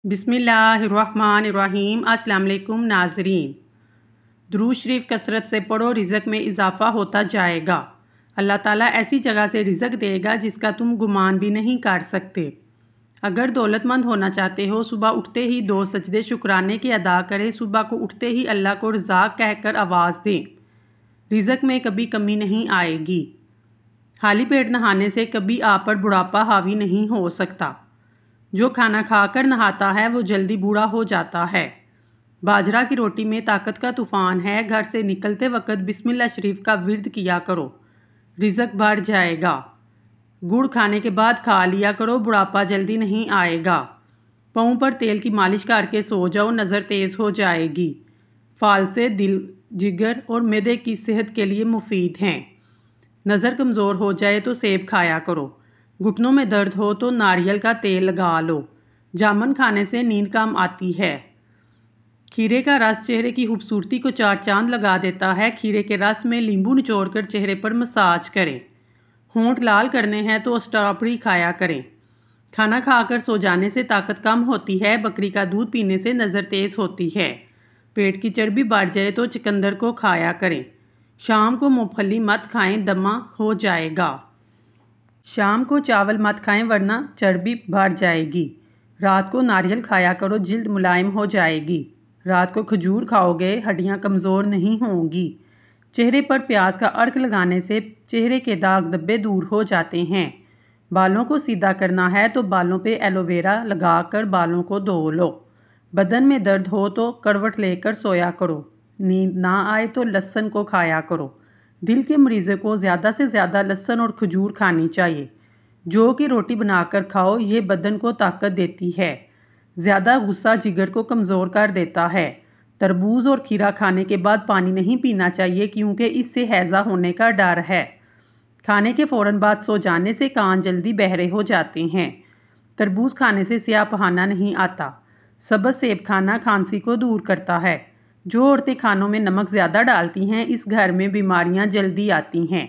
बिस्मिल्लाहिर्रहमानिर्रहीम। अस्सलाम वालेकुम नाज़रीन। दुरूद शरीफ कसरत से पढ़ो, रिज़्क़ में इजाफ़ा होता जाएगा। अल्लाह ताला ऐसी जगह से रिज़्क़ देगा जिसका तुम गुमान भी नहीं कर सकते। अगर दौलतमंद होना चाहते हो, सुबह उठते ही 2 सजदे शुक्राने के अदा करें। सुबह को उठते ही अल्लाह को रज़ाक़ कहकर आवाज़ दें। रिज़्क़ में कभी कमी नहीं आएगी। खाली पेट नहाने से कभी आप पर बुढ़ापा हावी नहीं हो सकता। जो खाना खाकर नहाता है वो जल्दी बूढ़ा हो जाता है। बाजरा की रोटी में ताकत का तूफ़ान है। घर से निकलते वक्त बिस्मिल्लाह शरीफ का विर्द किया करो, रिज़्क़ बढ़ जाएगा। गुड़ खाने के बाद खा लिया करो, बुढ़ापा जल्दी नहीं आएगा। पाँव पर तेल की मालिश करके सो जाओ, नज़र तेज़ हो जाएगी। फालसे दिल, जिगर और मैदे की सेहत के लिए मुफीद हैं। नज़र कमज़ोर हो जाए तो सेब खाया करो। घुटनों में दर्द हो तो नारियल का तेल लगा लो। जामुन खाने से नींद कम आती है। खीरे का रस चेहरे की खूबसूरती को 4 चांद लगा देता है। खीरे के रस में नींबू निचोड़कर चेहरे पर मसाज करें। होंठ लाल करने हैं तो स्ट्रॉबेरी खाया करें। खाना खाकर सो जाने से ताकत कम होती है। बकरी का दूध पीने से नज़र तेज़ होती है। पेट की चर्बी बढ़ जाए तो चुकंदर को खाया करें। शाम को मूंगफली मत खाएं, दमा हो जाएगा। शाम को चावल मत खाएं वरना चर्बी बढ़ जाएगी। रात को नारियल खाया करो, जिल्द मुलायम हो जाएगी। रात को खजूर खाओगे, हड्डियां कमज़ोर नहीं होंगी। चेहरे पर प्याज का अर्क लगाने से चेहरे के दाग धब्बे दूर हो जाते हैं। बालों को सीधा करना है तो बालों पे एलोवेरा लगाकर बालों को धो लो। बदन में दर्द हो तो करवट लेकर सोया करो। नींद ना आए तो लहसुन को खाया करो। दिल के मरीज़ों को ज़्यादा से ज़्यादा लहसुन और खजूर खानी चाहिए। जौ की रोटी बनाकर खाओ, ये बदन को ताकत देती है। ज़्यादा गुस्सा जिगर को कमज़ोर कर देता है। तरबूज और खीरा खाने के बाद पानी नहीं पीना चाहिए क्योंकि इससे हैज़ा होने का डर है। खाने के फ़ौरन बाद सो जाने से कान जल्दी बहरे हो जाते हैं। तरबूज खाने से स्याह पहाना नहीं आता। सब्ज़ सेब खाना खांसी को दूर करता है। जो औरतें खानों में नमक ज़्यादा डालती हैं, इस घर में बीमारियां जल्दी आती हैं।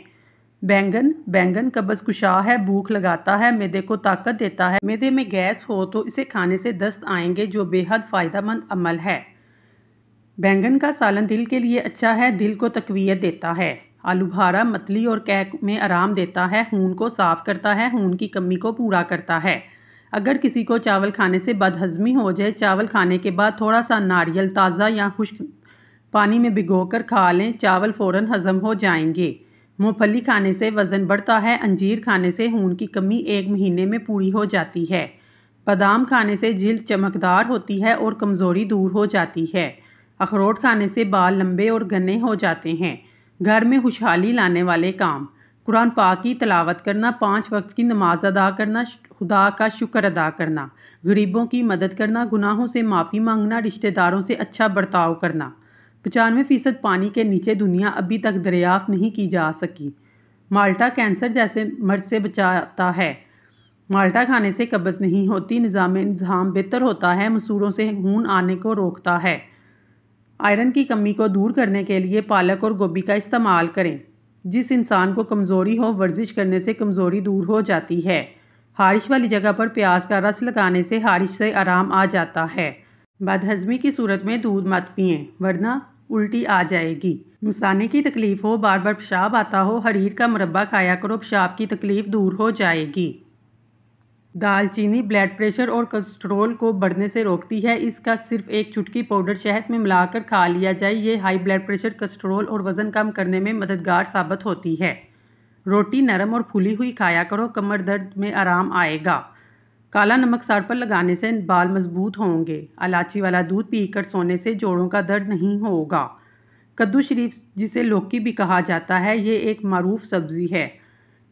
बैंगन कब्ज़ कुशा है, भूख लगाता है, मैदे को ताकत देता है। मैदे में गैस हो तो इसे खाने से दस्त आएंगे, जो बेहद फ़ायदेमंद अमल है। बैंगन का सालन दिल के लिए अच्छा है, दिल को तक़वियत देता है। आलू बुखारा, मतली और कैक में आराम देता है, खून को साफ़ करता है, खून की कमी को पूरा करता है। अगर किसी को चावल खाने से बदहज़मी हो जाए, चावल खाने के बाद थोड़ा सा नारियल ताज़ा या खुश्क पानी में भिगोकर खा लें, चावल फ़ौरन हज़म हो जाएंगे। मूंगफली खाने से वज़न बढ़ता है। अंजीर खाने से खून की कमी 1 महीने में पूरी हो जाती है। बादाम खाने से जिल्द चमकदार होती है और कमज़ोरी दूर हो जाती है। अखरोट खाने से बाल लंबे और घने हो जाते हैं। घर में खुशहाली लाने वाले काम: कुरान पाक की तिलावत करना, 5 वक्त की नमाज अदा करना, खुदा का शुक्र अदा करना, गरीबों की मदद करना, गुनाहों से माफ़ी मांगना, रिश्तेदारों से अच्छा बर्ताव करना। 95% पानी के नीचे दुनिया अभी तक दरियाफ्त नहीं की जा सकी। माल्टा कैंसर जैसे मर्ज से बचाता है। माल्टा खाने से कब्ज़ नहीं होती, निज़ाम बेहतर होता है, मसूड़ों से खून आने को रोकता है। आयरन की कमी को दूर करने के लिए पालक और गोभी का इस्तेमाल करें। जिस इंसान को कमज़ोरी हो, वर्जिश करने से कमज़ोरी दूर हो जाती है। हारिश वाली जगह पर प्याज का रस लगाने से हारिश से आराम आ जाता है। बदहज़मी की सूरत में दूध मत पिएं वरना उल्टी आ जाएगी। मसाने की तकलीफ़ हो, बार बार पेशाब आता हो, हरीर का मुरब्बा खाया करो, पेशाब की तकलीफ़ दूर हो जाएगी। दालचीनी ब्लड प्रेशर और कोलेस्ट्रॉल को बढ़ने से रोकती है। इसका सिर्फ एक चुटकी पाउडर शहद में मिलाकर खा लिया जाए। ये हाई ब्लड प्रेशर, कोलेस्ट्रॉल और वज़न कम करने में मददगार साबित होती है। रोटी नरम और फूली हुई खाया करो, कमर दर्द में आराम आएगा। काला नमक सर पर लगाने से बाल मजबूत होंगे। इलायची वाला दूध पीकर सोने से जोड़ों का दर्द नहीं होगा। कद्दू शरीफ, जिसे लौकी भी कहा जाता है, ये एक मारूफ सब्ज़ी है।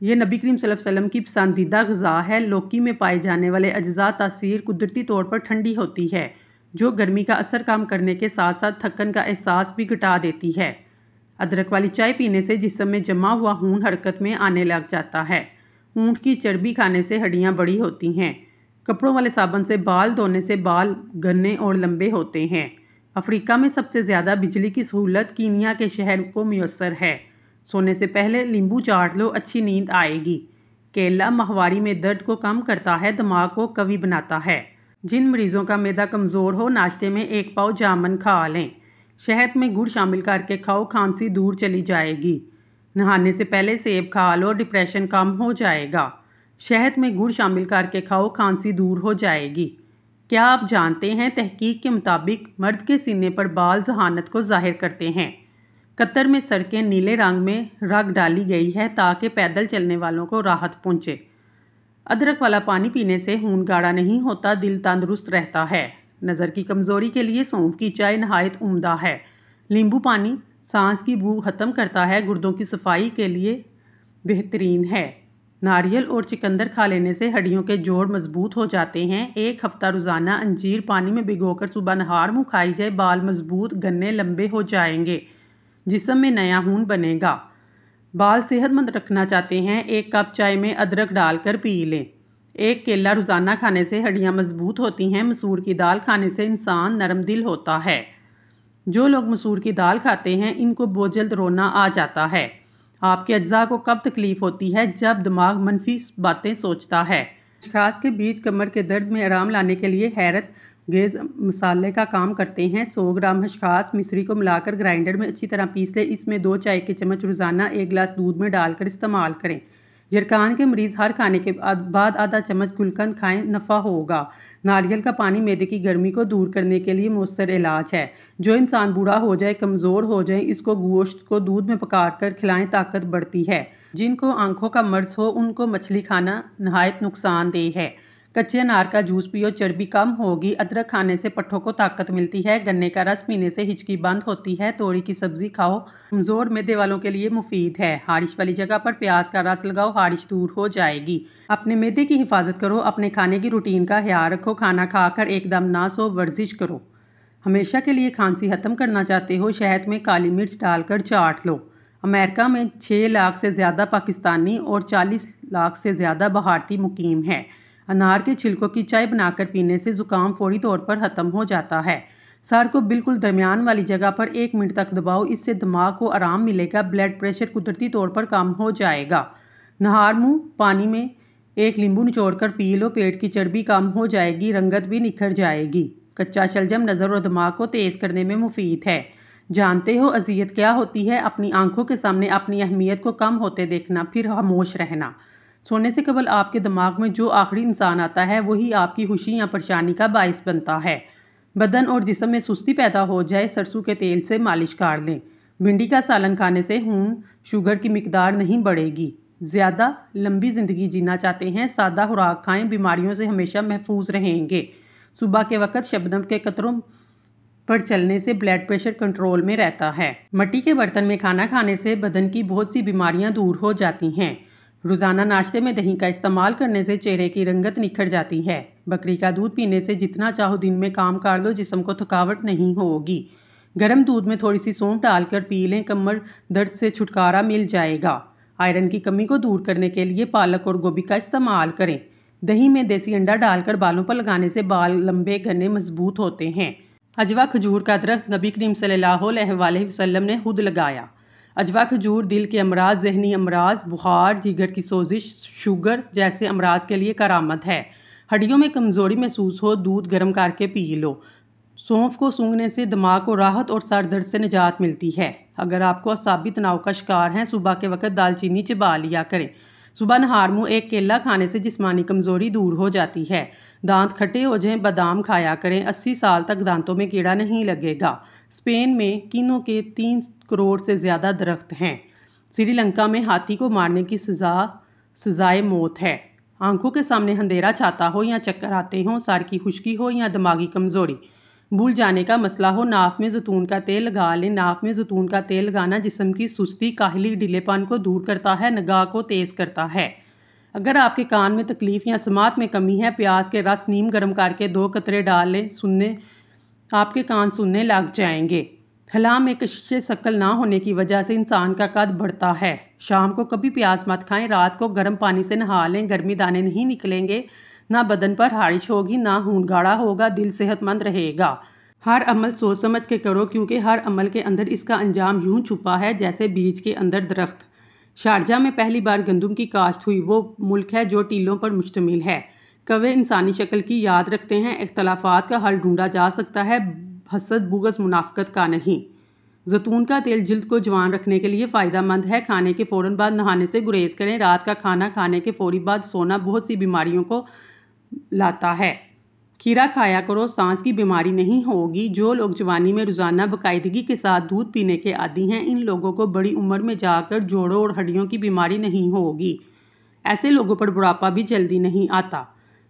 ये नबी करीम सल्लल्लाहु अलैहि वसल्लम की पसंदीदा ग़िज़ा है। लौकी में पाए जाने वाले अज्जा तासीर कुदरती तौर पर ठंडी होती है, जो गर्मी का असर कम करने के साथ साथ थकन का एहसास भी घटा देती है। अदरक वाली चाय पीने से जिस्म में जमा हुआ खून हरकत में आने लग जाता है। ऊँट की चर्बी खाने से हड्डियाँ बड़ी होती हैं। कपड़ों वाले साबुन से बाल धोने से बाल घने और लंबे होते हैं। अफ्रीका में सबसे ज़्यादा बिजली की सहूलत कीनिया के शहर को मुयस्सर है। सोने से पहले नींबू चाट लो, अच्छी नींद आएगी। केला माहवारी में दर्द को कम करता है, दिमाग को कवी बनाता है। जिन मरीज़ों का मैदा कमज़ोर हो, नाश्ते में 1 पाव जामुन खा लें। शहद में गुड़ शामिल करके खाओ, खांसी दूर चली जाएगी। नहाने से पहले सेब खा लो, डिप्रेशन कम हो जाएगा। शहद में गुड़ शामिल करके खाओ, खांसी दूर हो जाएगी। क्या आप जानते हैं, तहकीक के मुताबिक मर्द के सीने पर बाल जहानत को जाहिर करते हैं। कतर में सड़कें नीले रंग में रंग डाली गई है ताकि पैदल चलने वालों को राहत पहुँचे। अदरक वाला पानी पीने से खून गाढ़ा नहीं होता, दिल तंदुरुस्त रहता है। नज़र की कमज़ोरी के लिए सौंफ की चाय नहायत उम्दा है। नींबू पानी सांस की बू ख़त्म करता है, गुर्दों की सफाई के लिए बेहतरीन है। नारियल और चुकंदर खा लेने से हड्डियों के जोड़ मजबूत हो जाते हैं। 1 हफ्ता रोज़ाना अंजीर पानी में भिगोकर सुबह नहार मुँह खाई जाए, बाल मजबूत, गन्ने लंबे हो जाएंगे, जिस्म में नया खून बनेगा। बाल सेहतमंद रखना चाहते हैं, 1 कप चाय में अदरक डालकर पी लें। 1 केला रोज़ाना खाने से हड्डियां मजबूत होती हैं। मसूर की दाल खाने से इंसान नरम दिल होता है। जो लोग मसूर की दाल खाते हैं, इनको बहुत जल्द रोना आ जाता है। आपके अज्जा को कब तकलीफ़ होती है? जब दिमाग मनफी बातें सोचता है। खसखस के बीज कमर के दर्द में आराम लाने के लिए हैरत गेज मसाले का काम करते हैं। 100 ग्राम खसखस मिश्री को मिलाकर ग्राइंडर में अच्छी तरह पीस लें। इसमें 2 चाय के चम्मच रोज़ाना 1 गिलास दूध में डालकर इस्तेमाल करें। यरकान के मरीज़ हर खाने के बाद आधा चम्मच गुलकंद खाएं, नफ़ा होगा। नारियल का पानी मैदे की गर्मी को दूर करने के लिए मौसर इलाज है। जो इंसान बूढ़ा हो जाए, कमज़ोर हो जाए, इसको गोश्त को दूध में पकाकर खिलाएं, ताकत बढ़ती है। जिनको आंखों का मर्ज हो, उनको मछली खाना नहायत नुकसानदेह है। कच्चे अनार का जूस पियो, चर्बी कम होगी। अदरक खाने से पट्ठों को ताकत मिलती है। गन्ने का रस पीने से हिचकी बंद होती है। तोरी की सब्जी खाओ, कमज़ोर मैदे वालों के लिए मुफीद है। हारिश वाली जगह पर प्याज का रस लगाओ, हारिश दूर हो जाएगी। अपने मैदे की हिफाजत करो, अपने खाने की रूटीन का ख्याल रखो। खाना खाकर एकदम ना सो, वर्जिश करो। हमेशा के लिए खांसी ख़त्म करना चाहते हो, शहद में काली मिर्च डालकर चाट लो। अमेरिका में 6 लाख से ज़्यादा पाकिस्तानी और 40 लाख से ज़्यादा भारतीय मुकीम है। अनार के छिलकों की चाय बनाकर पीने से ज़ुकाम फौरी तौर पर ख़त्म हो जाता है। सर को बिल्कुल दरमियान वाली जगह पर 1 मिनट तक दबाओ, इससे दिमाग को आराम मिलेगा। ब्लड प्रेशर कुदरती तौर पर कम हो जाएगा। नहार मुँह पानी में 1 नींबू निचोड़कर पी लो, पेट की चर्बी कम हो जाएगी, रंगत भी निखर जाएगी। कच्चा शलजम नज़र और दिमाग को तेज़ करने में मुफीद है। जानते हो अज़ियत क्या होती है? अपनी आंखों के सामने अपनी अहमियत को कम होते देखना, फिर खामोश रहना। सोने से कबल आपके दिमाग में जो आखिरी इंसान आता है, वही आपकी खुशी या परेशानी का बाइस बनता है। बदन और जिस्म में सुस्ती पैदा हो जाए, सरसों के तेल से मालिश कर लें। भिंडी का सालन खाने से खून शुगर की मिकदार नहीं बढ़ेगी। ज़्यादा लंबी ज़िंदगी जीना चाहते हैं, सादा खुराक खाएं, बीमारियों से हमेशा महफूज रहेंगे। सुबह के वक्त शबनम के कतरों पर चलने से ब्लड प्रेशर कंट्रोल में रहता है। मिट्टी के बर्तन में खाना खाने से बदन की बहुत सी बीमारियां दूर हो जाती हैं। रोज़ाना नाश्ते में दही का इस्तेमाल करने से चेहरे की रंगत निखर जाती है। बकरी का दूध पीने से जितना चाहो दिन में काम कर लो, जिस्म को थकावट नहीं होगी। गर्म दूध में थोड़ी सी सौंफ डालकर पी लें, कमर दर्द से छुटकारा मिल जाएगा। आयरन की कमी को दूर करने के लिए पालक और गोभी का इस्तेमाल करें। दही में देसी अंडा डालकर बालों पर लगाने से बाल लंबे घने मजबूत होते हैं। अजवा खजूर का दरख्त नबी करीम सल्लल्लाहु अलैहि वसल्लम ने खुद लगाया। अजवा खजूर दिल के अमराज, जहनी अमराज, बुखार, जिगर की सोजिश, शुगर जैसे अमराज के लिए करामत है। हड्डियों में कमज़ोरी महसूस हो, दूध गर्म करके पी लो। सौंफ को सूंघने से दिमाग को राहत और सर दर्द से निजात मिलती है। अगर आपको असाबी तनाव का शिकार हैं, सुबह के वक्त दालचीनी चबा लिया करें। सुबह नहार मुँह 1 केला खाने से जिस्मानी कमज़ोरी दूर हो जाती है। दांत खट्टे हो जाएं, बादाम खाया करें। 80 साल तक दांतों में कीड़ा नहीं लगेगा। स्पेन में कीनों के 3 करोड़ से ज़्यादा दरख्त हैं। श्रीलंका में हाथी को मारने की सज़ाए मौत है। आंखों के सामने अंधेरा छाता हो या चक्कर आते हों, सर की खुश्की हो या दिमागी कमज़ोरी, भूल जाने का मसला हो, नाक में जैतून का तेल लगा लें। नाक में जैतून का तेल लगाना जिस्म की सुस्ती, काहली, ढीलेपन को दूर करता है, निगाह को तेज़ करता है। अगर आपके कान में तकलीफ़ या समात में कमी है, प्याज के रस नीम गर्म करके 2 कतरे डाल लें, आपके कान सुनने लग जाएंगे। हला में कशिश शक्ल ना होने की वजह से इंसान का कद बढ़ता है। शाम को कभी प्याज मत खाएं, रात को गर्म पानी से नहा लें। गर्मी दाने नहीं निकलेंगे, ना बदन पर हारिश होगी, ना खून गाढ़ा होगा, दिल सेहतमंद रहेगा। हर अमल सोच समझ के करो, क्योंकि हर अमल के अंदर इसका अंजाम यूं छुपा है जैसे बीज के अंदर दरख्त। शारजा में पहली बार गंदम की काश्त हुई। वो मुल्क है जो टीलों पर मुश्तमिल है। कौवे इंसानी शक्ल की याद रखते हैं। इख्तलाफात का हल ढूंढा जा सकता है, हसद बुग़्ज़ मुनाफ़क़त का नहीं। जैतून का तेल जिल्द को जवान रखने के लिए फ़ायदा मंद है। खाने के फ़ौरन बाद नहाने से गुरेज करें। रात का खाना खाने के फ़ौरी बाद सोना बहुत सी बीमारियों को लाता है। खीरा खाया करो, सांस की बीमारी नहीं होगी। जो लोग जवानी में रोज़ाना बाकायदगी के साथ दूध पीने के आदी हैं, इन लोगों को बड़ी उम्र में जाकर जोड़ों और हड्डियों की बीमारी नहीं होगी। ऐसे लोगों पर बुढ़ापा भी जल्दी नहीं आता।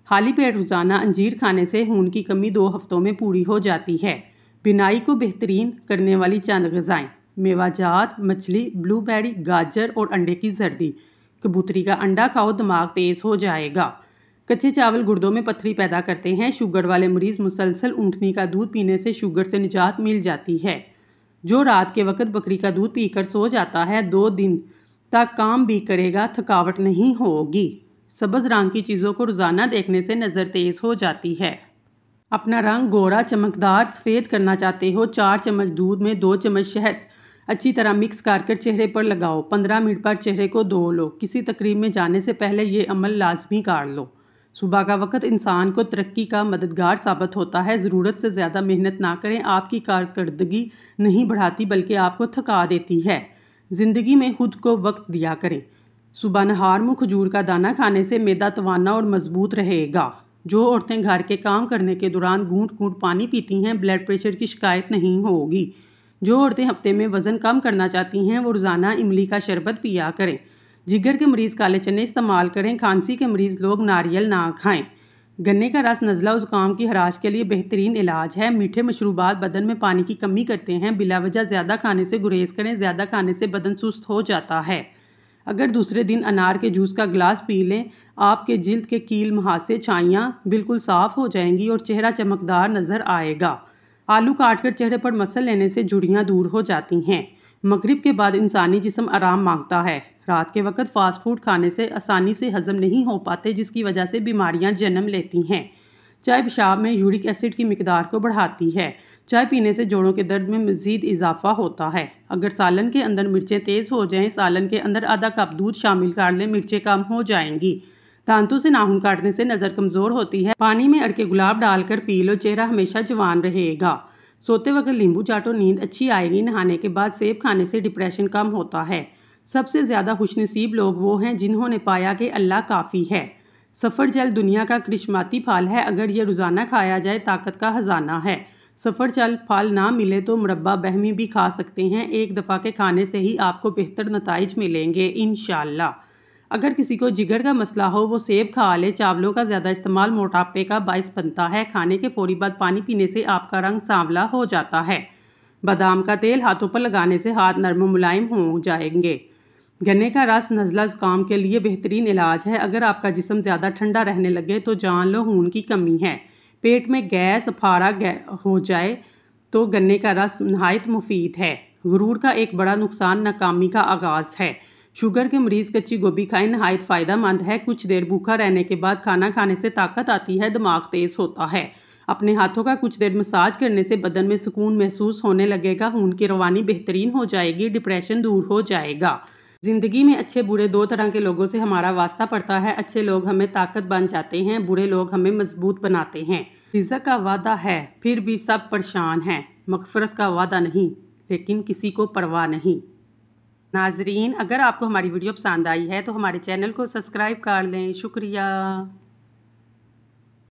खाली पेट रोज़ाना अंजीर खाने से खून की कमी 2 हफ्तों में पूरी हो जाती है। बिनाई को बेहतरीन करने वाली चंद ग़िज़ाएँ: मेवाजात, मछली, ब्लूबेरी, गाजर और अंडे की जर्दी। कबूतरी का अंडा खाओ, दिमाग तेज़ हो जाएगा। कच्चे चावल गुर्दों में पत्थरी पैदा करते हैं। शुगर वाले मरीज़ मुसलसल ऊँटनी का दूध पीने से शुगर से निजात मिल जाती है। जो रात के वक्त बकरी का दूध पीकर सो जाता है, 2 दिन तक काम भी करेगा, थकावट नहीं होगी। सब्ज़ रंग की चीज़ों को रोज़ाना देखने से नज़र तेज़ हो जाती है। अपना रंग गोरा चमकदार सफ़ेद करना चाहते हो, 4 चम्मच दूध में 2 चम्मच शहद अच्छी तरह मिक्स कर चेहरे पर लगाओ। 15 मिनट पर चेहरे को धो लो। किसी तकरीब में जाने से पहले ये अमल लाजमी कर लो। सुबह का वक्त इंसान को तरक्की का मददगार साबित होता है। ज़रूरत से ज़्यादा मेहनत ना करें, आपकी कारकर्दगी नहीं बढ़ाती बल्कि आपको थका देती है। ज़िंदगी में खुद को वक्त दिया करें। सुबह नहार मुँह खजूर का दाना खाने से मैदा तवाना और मजबूत रहेगा। जो औरतें घर के काम करने के दौरान घूंट घूंट पानी पीती हैं, ब्लड प्रेशर की शिकायत नहीं होगी। जो औरतें हफ्ते में वज़न कम करना चाहती हैं, वो रोज़ाना इमली का शरबत पिया करें। जिगर के मरीज़ काले चने इस्तेमाल करें। खांसी के मरीज़ लोग नारियल ना खाएं। गन्ने का रस नज़ला और ज़ुकाम की खराश के लिए बेहतरीन इलाज है। मीठे मशरूबात बदन में पानी की कमी करते हैं। बिलावजह ज़्यादा खाने से गुरेज करें। ज़्यादा खाने से बदन सुस्त हो जाता है। अगर दूसरे दिन अनार के जूस का गिलास पी लें, आपके जिल्द के कील मुहासे छाइयाँ बिल्कुल साफ़ हो जाएंगी और चेहरा चमकदार नज़र आएगा। आलू काटकर चेहरे पर मसल लेने से झुर्रियाँ दूर हो जाती हैं। मगरिब के बाद इंसानी जिस्म आराम मांगता है। रात के वक्त फ़ास्ट फूड खाने से आसानी से हज़म नहीं हो पाते, जिसकी वजह से बीमारियां जन्म लेती हैं। चाय पेशाब में यूरिक एसिड की मिकदार को बढ़ाती है। चाय पीने से जोड़ों के दर्द में मज़ीद इजाफा होता है। अगर सालन के अंदर मिर्चें तेज़ हो जाएं, सालन के अंदर आधा कप दूध शामिल कर लें, मिर्चें कम हो जाएंगी। दांतों से नाखून काटने से नज़र कमज़ोर होती है। पानी में अड़के गुलाब डालकर पी लो, चेहरा हमेशा जवान रहेगा। सोते वक्त नींबू चाटो, नींद अच्छी आएगी। नहाने के बाद सेब खाने से डिप्रेशन कम होता है। सबसे ज़्यादा खुशनसीब लोग वो हैं जिन्होंने पाया कि अल्लाह काफ़ी है। सफ़रजल दुनिया का करिश्माती फल है। अगर ये रोज़ाना खाया जाए, ताकत का ख़जाना है। सफ़रजल फल ना मिले तो मुरब्बा बहमी भी खा सकते हैं। एक दफ़ा के खाने से ही आपको बेहतर नताइज मिलेंगे इंशाअल्लाह। अगर किसी को जिगर का मसला हो, वो सेब खा ले। चावलों का ज़्यादा इस्तेमाल मोटापे का बाइस बनता है। खाने के फ़ौरी बाद पानी पीने से आपका रंग सांवला हो जाता है। बादाम का तेल हाथों पर लगाने से हाथ नरम मुलायम हो जाएंगे। गन्ने का रस नज़ला ज़ुकाम के लिए बेहतरीन इलाज है। अगर आपका जिस्म ज़्यादा ठंडा रहने लगे तो जान लो खून की कमी है। पेट में गैस फाड़ा हो जाए तो गन्ने का रस नहायत मुफीद है। गुरूर का एक बड़ा नुकसान नाकामी का आगाज़ है। शुगर के मरीज़ कच्ची गोभी खाएं, नहायत फ़ायदा मंद है। कुछ देर भूखा रहने के बाद खाना खाने से ताकत आती है, दिमाग तेज़ होता है। अपने हाथों का कुछ देर मसाज करने से बदन में सुकून महसूस होने लगेगा। खून की रवानी बेहतरीन हो जाएगी, डिप्रेशन दूर हो जाएगा। ज़िंदगी में अच्छे बुरे 2 तरह के लोगों से हमारा वास्ता पड़ता है। अच्छे लोग हमें ताकत बन जाते हैं, बुरे लोग हमें मजबूत बनाते हैं। रिज़्क़ का वादा है, फिर भी सब परेशान हैं। मग़फ़िरत का वादा नहीं, लेकिन किसी को परवाह नहीं। नाज़रीन, अगर आपको हमारी वीडियो पसंद आई है तो हमारे चैनल को सब्सक्राइब कर लें। शुक्रिया।